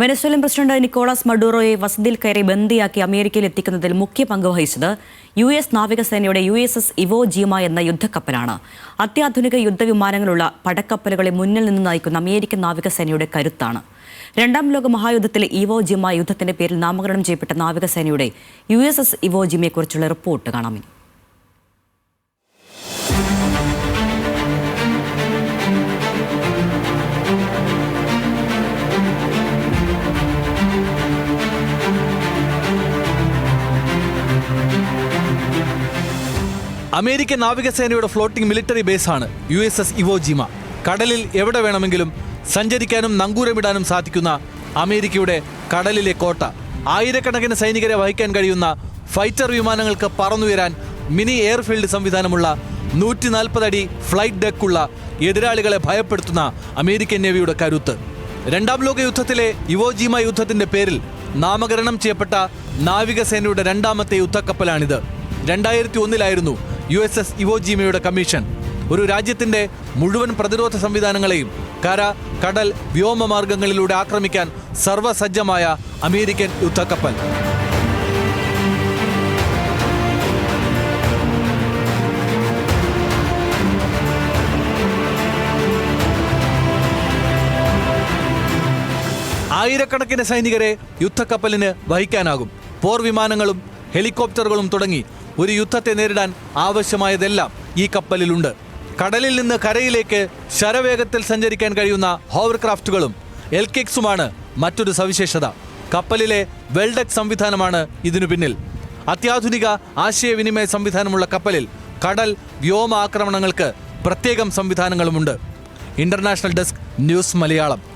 Venezuelan president Nicolas മഡൂറോയെ വസതിയിൽ കയറി ബന്ദിയാക്കി അമേരിക്കയിൽ എത്തിക്കുന്നതിൽ മുഖ്യ പങ്ക് വഹിച്ചത് US നാവികസേനയുടെ USS ഇവോ ജീമ എന്ന യുദ്ധക്കപ്പലാണ്. അത്യാധുനിക യുദ്ധവിമാനങ്ങളുള്ള പടക്കപ്പലുകളെ മുന്നിൽ നിന്ന് നയിക്കുന്ന അമേരിക്കൻ നാവികസേനയുടെ കരുത്താണ്. രണ്ടാം ലോക മഹായുദ്ധത്തിലെ ഇവോ ജീമ യുദ്ധത്തിന്റെ പേരിൽ നാമകരണം ചെയ്യപ്പെട്ട നാവികസേനയുടെ USS ഇവോ ജീമയെക്കുറിച്ചുള്ള റിപ്പോർട്ട് കാണാം. അമേരിക്കൻ നാവികസേനയുടെ ഫ്ലോട്ടിംഗ് മിലിറ്ററി ബേസാണ് USS ഇവോ ജീമ. കടലിൽ എവിടെ വേണമെങ്കിലും സഞ്ചരിക്കാനും നങ്കൂരമിടാനും സാധിക്കുന്ന അമേരിക്കയുടെ കടലിലെ കോട്ട. ആയിരക്കണക്കിന് സൈനികരെ വഹിക്കാൻ കഴിയുന്ന ഫൈറ്റർ വിമാനങ്ങൾക്ക് പറന്നുയരാൻ മിനി എയർഫീൽഡ് സംവിധാനമുള്ള 140 അടി ഫ്ലൈറ്റ് ഡെക്കുള്ള എതിരാളികളെ ഭയപ്പെടുത്തുന്ന അമേരിക്കൻ നേവിയുടെ കരുത്ത്. രണ്ടാം ലോക യുദ്ധത്തിലെ ഇവോ ജീമ യുദ്ധത്തിന്റെ പേരിൽ നാമകരണം ചെയ്യപ്പെട്ട നാവികസേനയുടെ രണ്ടാമത്തെ യുദ്ധക്കപ്പലാണിത്. 2001 USS ഇവോ ജീമയുടെ കമ്മീഷൻ. ഒരു രാജ്യത്തിന്റെ മുഴുവൻ പ്രതിരോധ സംവിധാനങ്ങളെയും കര, കടൽ, വ്യോമ മാർഗങ്ങളിലൂടെ ആക്രമിക്കാൻ സർവ്വസജ്ജമായ അമേരിക്കൻ യുദ്ധക്കപ്പൽ. ആയിരക്കണക്കിന് സൈനികരെ യുദ്ധക്കപ്പലിന് വഹിക്കാനാകും. പോർ വിമാനങ്ങളും ഹെലികോപ്റ്ററുകളും തുടങ്ങി ഒരു യുദ്ധത്തെ നേരിടാൻ ആവശ്യമായതെല്ലാം ഈ കപ്പലിലുണ്ട്. കടലിൽ നിന്ന് കരയിലേക്ക് ശരവേഗത്തിൽ സഞ്ചരിക്കാൻ കഴിയുന്ന ഹോവർക്രാഫ്റ്റുകളും LCACസുമാണ് മറ്റൊരു സവിശേഷത. കപ്പലിലെ വെൽഡെക് സംവിധാനമാണ് ഇതിനു പിന്നിൽ. അത്യാധുനിക ആശയവിനിമയ സംവിധാനമുള്ള കപ്പലിൽ കടൽ, വ്യോമ ആക്രമണങ്ങൾക്ക് പ്രത്യേകം സംവിധാനങ്ങളുമുണ്ട്. International desk, news Malayalam.